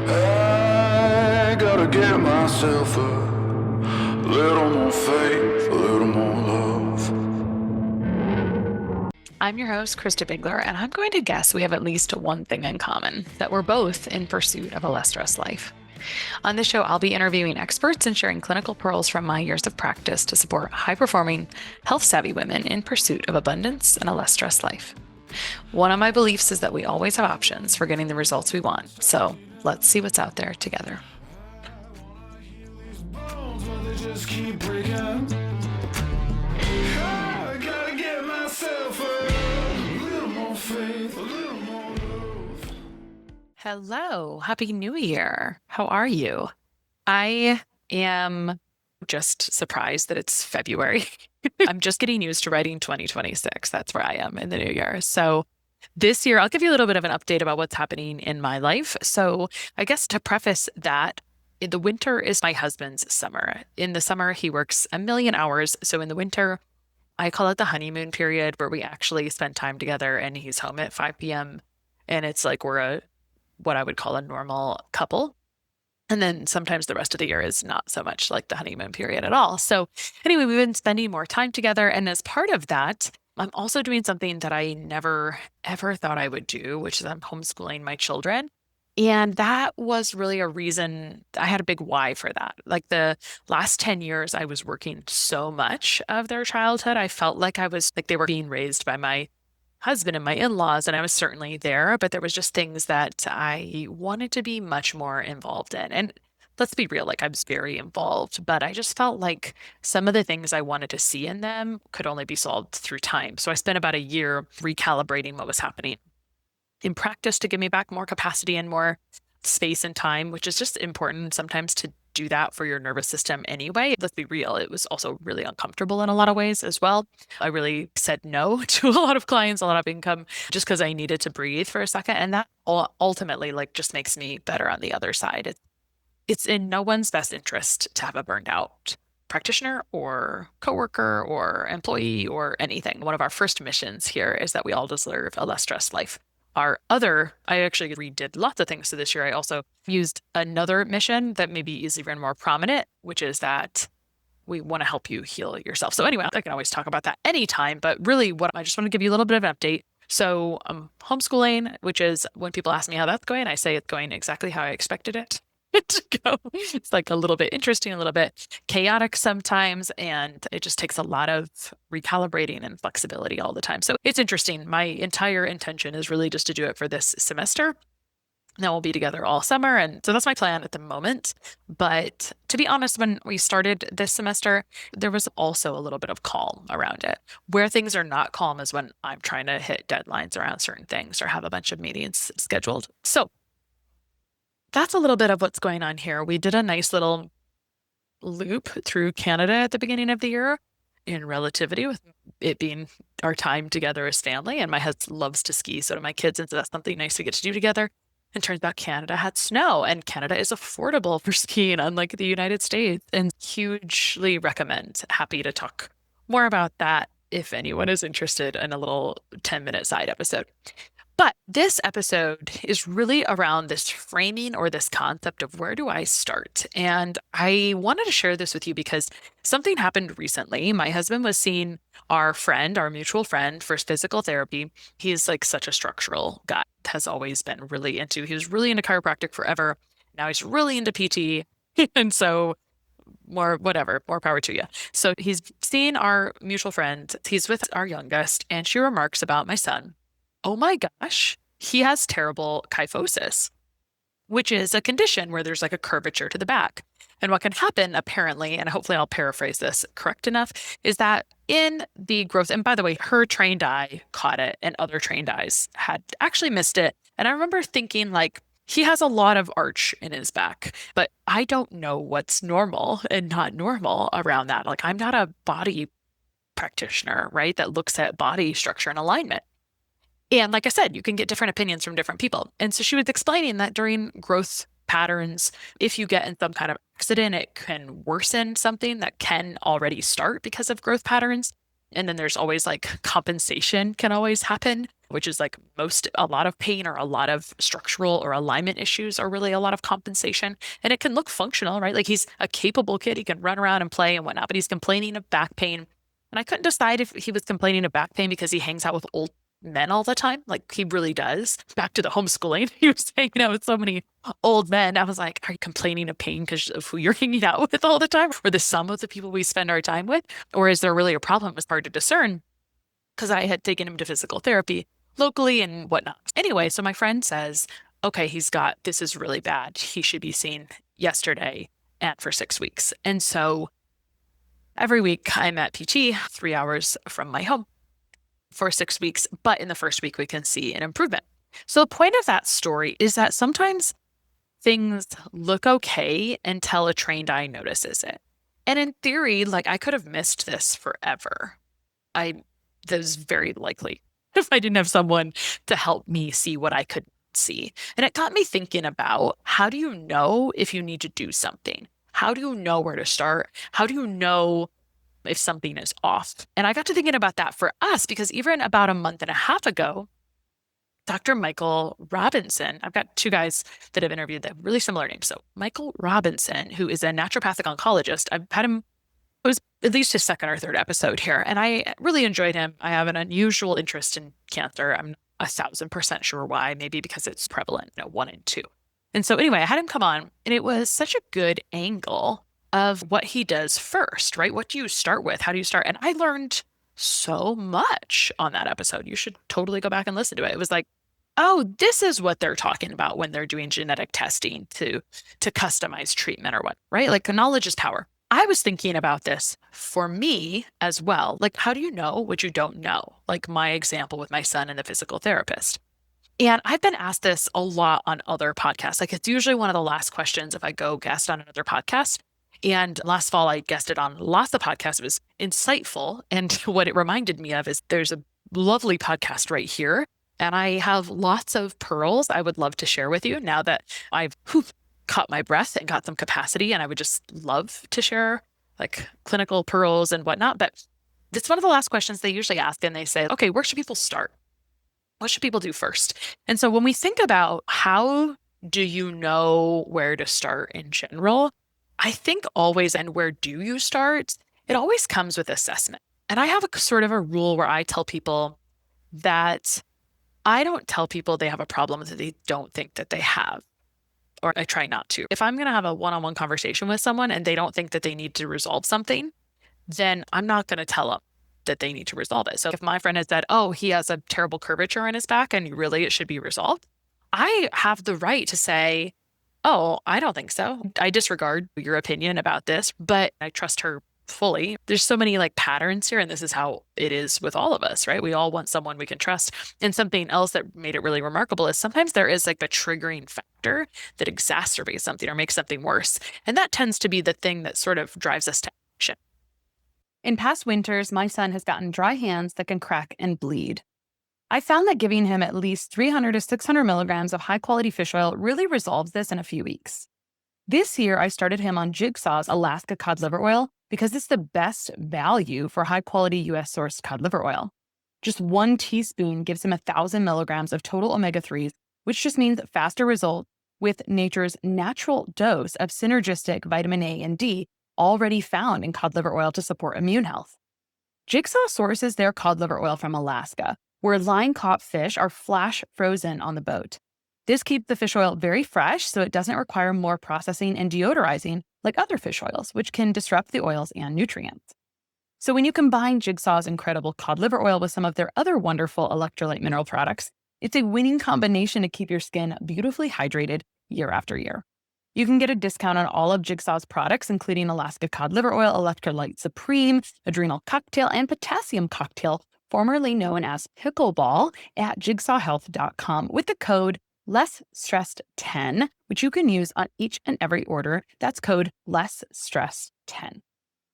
I gotta get myself a little more faith, a little more love. I'm your host, Christa Biegler, and I'm going to guess we have at least one thing in common, that we're both in pursuit of a less stressed life. On this show, I'll be interviewing experts and sharing clinical pearls from my years of practice to support high-performing, health-savvy women in pursuit of abundance and a less stressed life. One of my beliefs is that we always have options for getting the results we want, so let's see what's out there together. Just keep breaking. I gotta get myself a little more faith, a little more love. Hello, Happy New Year. How are you? I am just surprised that it's February. I'm just getting used to writing 2026. That's where I am in the new year. So this year, I'll give you a little bit of an update about what's happening in my life. So I guess to preface that, the winter is my husband's summer. In the summer, he works a million hours. So in the winter, I call it the honeymoon period where we actually spend time together and he's home at 5 p.m. And it's like what I would call a normal couple. And then sometimes the rest of the year is not so much like the honeymoon period at all. So anyway, we've been spending more time together. And as part of that, I'm also doing something that I never, ever thought I would do, which is I'm homeschooling my children. And that was really a reason I had a big why for that. Like the last 10 years, I was working so much of their childhood. I felt like I was like they were being raised by my husband and my in-laws, and I was certainly there, but there was just things that I wanted to be much more involved in. And let's be real, like I was very involved, but I just felt like some of the things I wanted to see in them could only be solved through time. So I spent about a year recalibrating what was happening in practice to give me back more capacity and more space and time, which is just important sometimes to do that for your nervous system anyway. Let's be real, it was also really uncomfortable in a lot of ways as well. I really said no to a lot of clients, a lot of income, just because I needed to breathe for a second. And that ultimately like just makes me better on the other side. It's in no one's best interest to have a burned out practitioner or coworker or employee or anything. One of our first missions here is that we all deserve a less stressed life. I actually redid lots of things. So this year I also used another mission that maybe is even more prominent, which is that we want to help you heal yourself. So anyway, I can always talk about that anytime, but really what I just want to give you a little bit of an update. So homeschooling, which is when people ask me how that's going, I say it's going exactly how I expected it to go. It's like a little bit interesting, a little bit chaotic sometimes, and it just takes a lot of recalibrating and flexibility all the time. So it's interesting. My entire intention is really just to do it for this semester. Now we'll be together all summer. And so that's my plan at the moment. But to be honest, when we started this semester, there was also a little bit of calm around it. Where things are not calm is when I'm trying to hit deadlines around certain things or have a bunch of meetings scheduled. So that's a little bit of what's going on here. We did a nice little loop through Canada at the beginning of the year in relativity, with it being our time together as family. And my husband loves to ski, so do my kids. And so that's something nice we get to do together. And turns out Canada had snow, and Canada is affordable for skiing, unlike the United States. And hugely recommend. Happy to talk more about that if anyone is interested in a little 10-minute side episode. But this episode is really around this framing or this concept of where do I start? And I wanted to share this with you because something happened recently. My husband was seeing our mutual friend, for physical therapy. He's like such a structural guy, has always been he was really into chiropractic forever. Now he's really into PT. And so more power to you. So he's seeing our mutual friend. He's with our youngest, and she remarks about my son. Oh my gosh, he has terrible kyphosis, which is a condition where there's like a curvature to the back. And what can happen, apparently, and hopefully I'll paraphrase this correct enough, is that in the growth, and by the way, her trained eye caught it and other trained eyes had actually missed it. And I remember thinking, like, he has a lot of arch in his back, but I don't know what's normal and not normal around that. Like, I'm not a body practitioner, right, that looks at body structure and alignment. And like I said, you can get different opinions from different people. And so she was explaining that during growth patterns, if you get in some kind of accident, it can worsen something that can already start because of growth patterns. And then there's always like compensation can always happen which is like a lot of pain or a lot of structural or alignment issues are really a lot of compensation. And it can look functional, right? Like he's a capable kid. He can run around and play and whatnot, but he's complaining of back pain. And I couldn't decide if he was complaining of back pain because he hangs out with old men all the time. Like he really does. Back to the homeschooling. He was hanging out with so many old men. I was like, are you complaining of pain because of who you're hanging out with all the time? Or the sum of the people we spend our time with? Or is there really a problem? It was hard to discern because I had taken him to physical therapy locally and whatnot. Anyway, so my friend says, okay, this is really bad. He should be seen yesterday and for 6 weeks. And so every week I'm at PT 3 hours from my home for 6 weeks. But in the first week, we can see an improvement. So the point of that story is that sometimes things look okay until a trained eye notices it. And in theory, like I could have missed this forever. That is very likely if I didn't have someone to help me see what I could see. And it got me thinking about, how do you know if you need to do something? How do you know where to start? How do you know if something is off? And I got to thinking about that for us because even about a month and a half ago, Dr. Michael Robinson, I've got two guys that have interviewed that have really similar names. So Michael Robinson, who is a naturopathic oncologist, I've had him, it was at least his second or third episode here, and I really enjoyed him. I have an unusual interest in cancer. I'm 1,000% sure why, maybe because it's prevalent, 1 in 2. And so anyway, I had him come on, and it was such a good angle of what he does first, right? What do you start with? How do you start? And I learned so much on that episode. You should totally go back and listen to it. It was like, oh, this is what they're talking about when they're doing genetic testing to customize treatment or what, right? Like knowledge is power. I was thinking about this for me as well. Like, how do you know what you don't know? Like my example with my son and the physical therapist. And I've been asked this a lot on other podcasts. Like it's usually one of the last questions if I go guest on another podcast. And last fall, I guested on lots of podcasts. It was insightful. And what it reminded me of is there's a lovely podcast right here. And I have lots of pearls I would love to share with you now that I've caught my breath and got some capacity. And I would just love to share like clinical pearls and whatnot. But it's one of the last questions they usually ask. And they say, okay, where should people start? What should people do first? And so when we think about how do you know where to start in general, I think always, and where do you start? It always comes with assessment. And I have a sort of a rule where I tell people that I don't tell people they have a problem that they don't think that they have, or I try not to. If I'm going to have a one-on-one conversation with someone and they don't think that they need to resolve something, then I'm not going to tell them that they need to resolve it. So if my friend has said, oh, he has a terrible curvature in his back and really it should be resolved, I have the right to say, oh, I don't think so. I disregard your opinion about this, but I trust her fully. There's so many like patterns here, and this is how it is with all of us, right? We all want someone we can trust. And something else that made it really remarkable is sometimes there is like a triggering factor that exacerbates something or makes something worse. And that tends to be the thing that sort of drives us to action. In past winters, my son has gotten dry hands that can crack and bleed. I found that giving him at least 300 to 600 milligrams of high-quality fish oil really resolves this in a few weeks. This year, I started him on Jigsaw's Alaska cod liver oil because it's the best value for high-quality U.S.-sourced cod liver oil. Just 1 teaspoon gives him 1,000 milligrams of total omega-3s, which just means faster results with nature's natural dose of synergistic vitamin A and D already found in cod liver oil to support immune health. Jigsaw sources their cod liver oil from Alaska, where line-caught fish are flash frozen on the boat. This keeps the fish oil very fresh so it doesn't require more processing and deodorizing like other fish oils, which can disrupt the oils and nutrients. So when you combine Jigsaw's incredible cod liver oil with some of their other wonderful electrolyte mineral products, it's a winning combination to keep your skin beautifully hydrated year after year. You can get a discount on all of Jigsaw's products, including Alaska cod liver oil, Electrolyte Supreme, Adrenal Cocktail, and Potassium Cocktail, formerly known as Pickleball, at jigsawhealth.com with the code LessStressed10, which you can use on each and every order. That's code LessStressed10.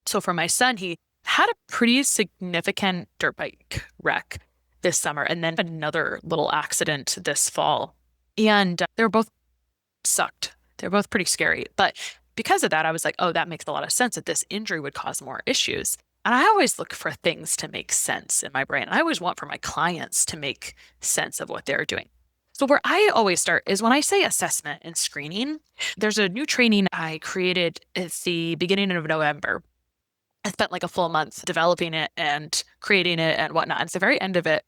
So for my son, he had a pretty significant dirt bike wreck this summer and then another little accident this fall. And they were both sucked. They're both pretty scary. But because of that, I was like, oh, that makes a lot of sense that this injury would cause more issues. And I always look for things to make sense in my brain. I always want for my clients to make sense of what they're doing. So where I always start is when I say assessment and screening, there's a new training I created at the beginning of November. I spent like a full month developing it and creating it and whatnot. At the very end of it,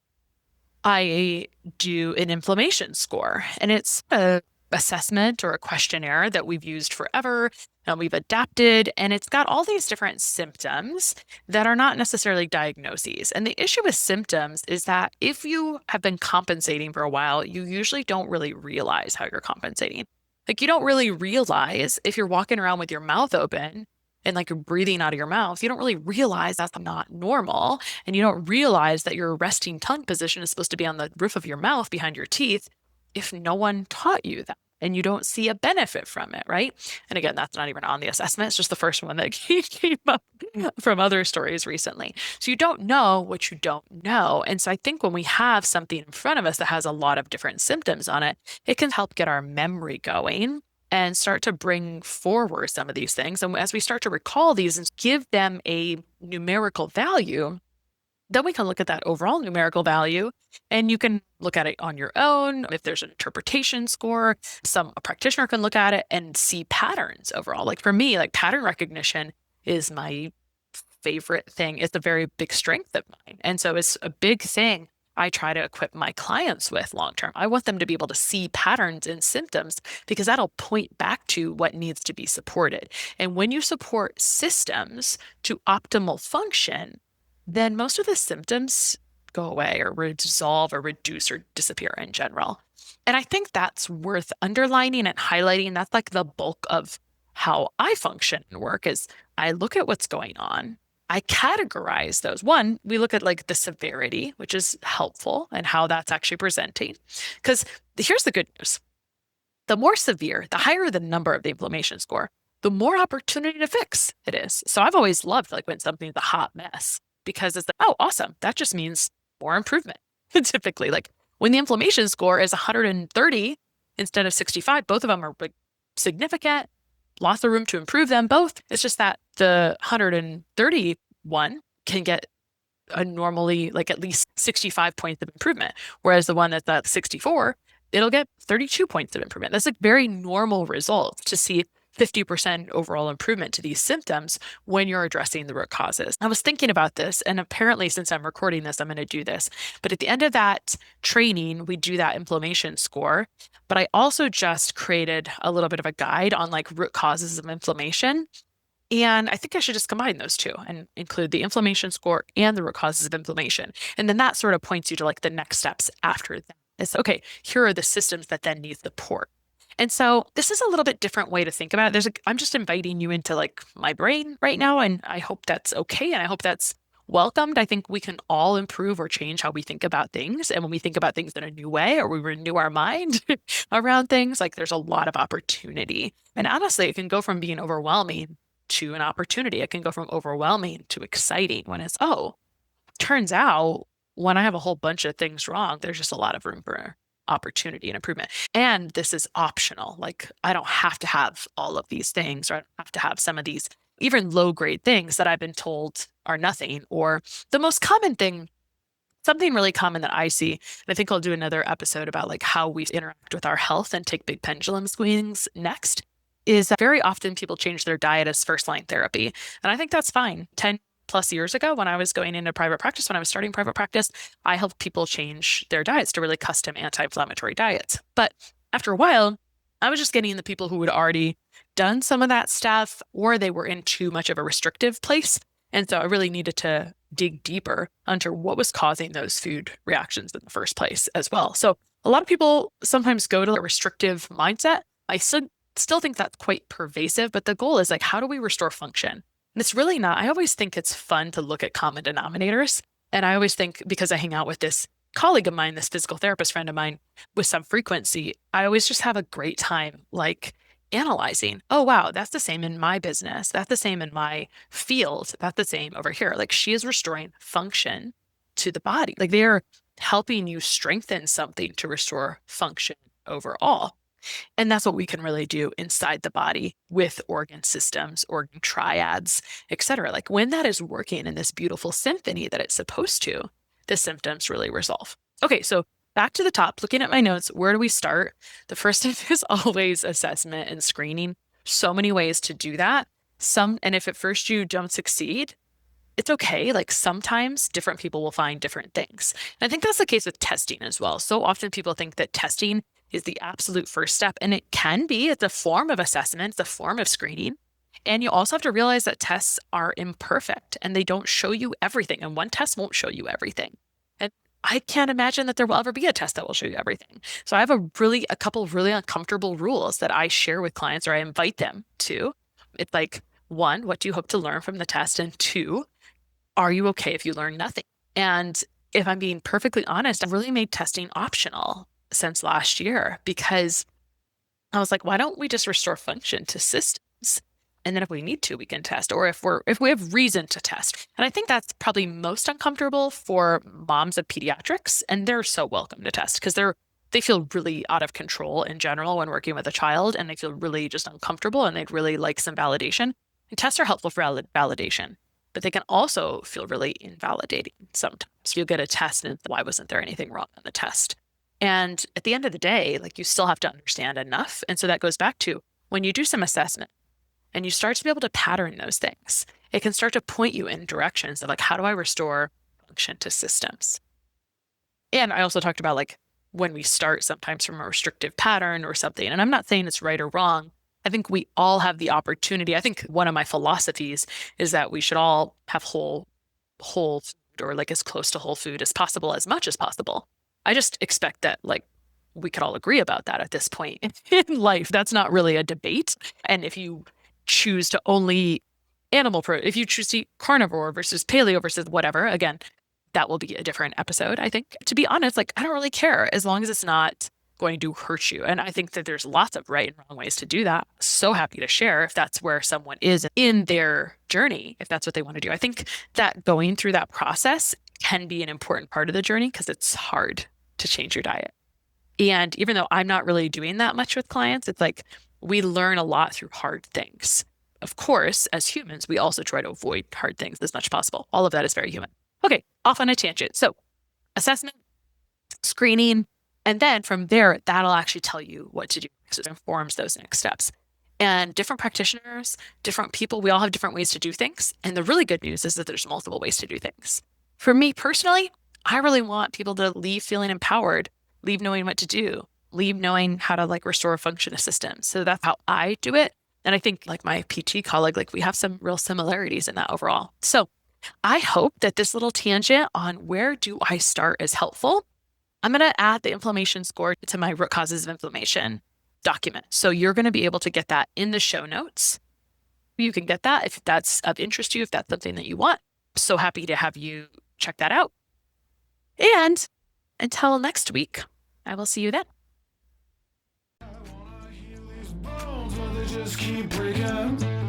I do an inflammation score, and it's a assessment or a questionnaire that we've used forever and we've adapted, and it's got all these different symptoms that are not necessarily diagnoses. And the issue with symptoms is that if you have been compensating for a while, you usually don't really realize how you're compensating. Like you don't really realize if you're walking around with your mouth open and like you're breathing out of your mouth, you don't really realize that's not normal. And you don't realize that your resting tongue position is supposed to be on the roof of your mouth behind your teeth if no one taught you that and you don't see a benefit from it, right? And again, that's not even on the assessment. It's just the first one that came up from other stories recently. So you don't know what you don't know. And so I think when we have something in front of us that has a lot of different symptoms on it, it can help get our memory going and start to bring forward some of these things. And as we start to recall these and give them a numerical value, then we can look at that overall numerical value and you can look at it on your own. If there's an interpretation score, a practitioner can look at it and see patterns overall. Like for me, like pattern recognition is my favorite thing. It's a very big strength of mine. And so it's a big thing I try to equip my clients with long term. I want them to be able to see patterns and symptoms because that'll point back to what needs to be supported. And when you support systems to optimal function, then most of the symptoms go away or resolve or reduce or disappear in general. And I think that's worth underlining and highlighting. That's like the bulk of how I function and work is I look at what's going on. I categorize those. One, we look at like the severity, which is helpful and how that's actually presenting. Because here's the good news. The more severe, the higher the number of the inflammation score, the more opportunity to fix it is. So I've always loved like when something's a hot mess because it's like, oh, awesome. That just means more improvement. Typically, like when the inflammation score is 130 instead of 65, both of them are like significant. Lots of room to improve them both. It's just that the 131 can get a normally like at least 65 points of improvement, whereas the one that's at 64, it'll get 32 points of improvement. That's a very normal result to see 50% overall improvement to these symptoms when you're addressing the root causes. I was thinking about this, and apparently since I'm recording this, I'm going to do this. But at the end of that training, we do that inflammation score. But I also just created a little bit of a guide on like root causes of inflammation. And I think I should just combine those two and include the inflammation score and the root causes of inflammation. And then that sort of points you to like the next steps after that. It's okay, here are the systems that then need support. And so this is a little bit different way to think about it. I'm just inviting you into like my brain right now, and I hope that's okay. And I hope that's welcomed. I think we can all improve or change how we think about things. And when we think about things in a new way, or we renew our mind around things, like there's a lot of opportunity. And honestly, it can go from being overwhelming to an opportunity. It can go from overwhelming to exciting when it's, oh, turns out when I have a whole bunch of things wrong, there's just a lot of room for opportunity and improvement. And this is optional. Like I don't have to have all of these things, or I don't have to have some of these even low grade things that I've been told are nothing. Or the most common thing, something really common that I see, and I think I'll do another episode about like how we interact with our health and take big pendulum swings next, is that very often people change their diet as first line therapy. And I think that's fine. 10 plus years ago, when I was going into private practice, when I was starting private practice, I helped people change their diets to really custom anti-inflammatory diets. But after a while, I was just getting the people who had already done some of that stuff, or they were in too much of a restrictive place. And so I really needed to dig deeper into what was causing those food reactions in the first place as well. So a lot of people sometimes go to a restrictive mindset. I still think that's quite pervasive, but the goal is like, how do we restore function? And it's really not, I always think it's fun to look at common denominators. And I always think, because I hang out with this colleague of mine, this physical therapist friend of mine with some frequency, I always just have a great time like analyzing, oh, wow, that's the same in my business. That's the same in my field. That's the same over here. Like she is restoring function to the body. Like they are helping you strengthen something to restore function overall. And that's what we can really do inside the body with organ systems, organ triads, etc. Like when that is working in this beautiful symphony that it's supposed to, the symptoms really resolve. Okay, so back to the top, looking at my notes, where do we start? The first step is always assessment and screening. So many ways to do that. And if at first you don't succeed, it's okay. Like sometimes different people will find different things. And I think that's the case with testing as well. So often people think that testing is the absolute first step, and it can be. It's a form of assessment, it's a form of screening. And you also have to realize that tests are imperfect and they don't show you everything. And one test won't show you everything. And I can't imagine that there will ever be a test that will show you everything. So I have a couple of really uncomfortable rules that I share with clients, or I invite them to. It's like, 1, what do you hope to learn from the test? And 2, are you okay if you learn nothing? And if I'm being perfectly honest, I've really made testing optional since last year, because I was like, why don't we just restore function to systems? And then if we need to, we can test, or if we have reason to test. And I think that's probably most uncomfortable for moms of pediatrics. And they're so welcome to test because they feel really out of control in general when working with a child, and they feel really just uncomfortable, and they'd really like some validation. And tests are helpful for validation, but they can also feel really invalidating sometimes. You'll get a test and why wasn't there anything wrong on the test? And at the end of the day, like you still have to understand enough. And so that goes back to when you do some assessment and you start to be able to pattern those things, it can start to point you in directions of like, how do I restore function to systems? And I also talked about like when we start sometimes from a restrictive pattern or something, and I'm not saying it's right or wrong. I think we all have the opportunity. I think one of my philosophies is that we should all have whole food, or like as close to whole food as possible, as much as possible. I just expect that like we could all agree about that at this point in life. That's not really a debate. And if you choose to only if you choose to eat carnivore versus paleo versus whatever, again, that will be a different episode, I think. To be honest, like I don't really care as long as it's not going to hurt you. And I think that there's lots of right and wrong ways to do that. So happy to share if that's where someone is in their journey, if that's what they want to do. I think that going through that process can be an important part of the journey because it's hard to change your diet. And even though I'm not really doing that much with clients, it's like we learn a lot through hard things. Of course, as humans, we also try to avoid hard things as much as possible. All of that is very human. Okay, off on a tangent. So assessment, screening, and then from there, that'll actually tell you what to do because it informs those next steps. And different practitioners, different people, we all have different ways to do things. And the really good news is that there's multiple ways to do things. For me personally, I really want people to leave feeling empowered, leave knowing what to do, leave knowing how to like restore function of systems. So that's how I do it. And I think like my PT colleague, like we have some real similarities in that overall. So I hope that this little tangent on where do I start is helpful. I'm going to add the inflammation score to my root causes of inflammation document. So you're going to be able to get that in the show notes. You can get that if that's of interest to you, if that's something that you want. So happy to have you check that out. And until next week, I will see you then. Just keep breaking.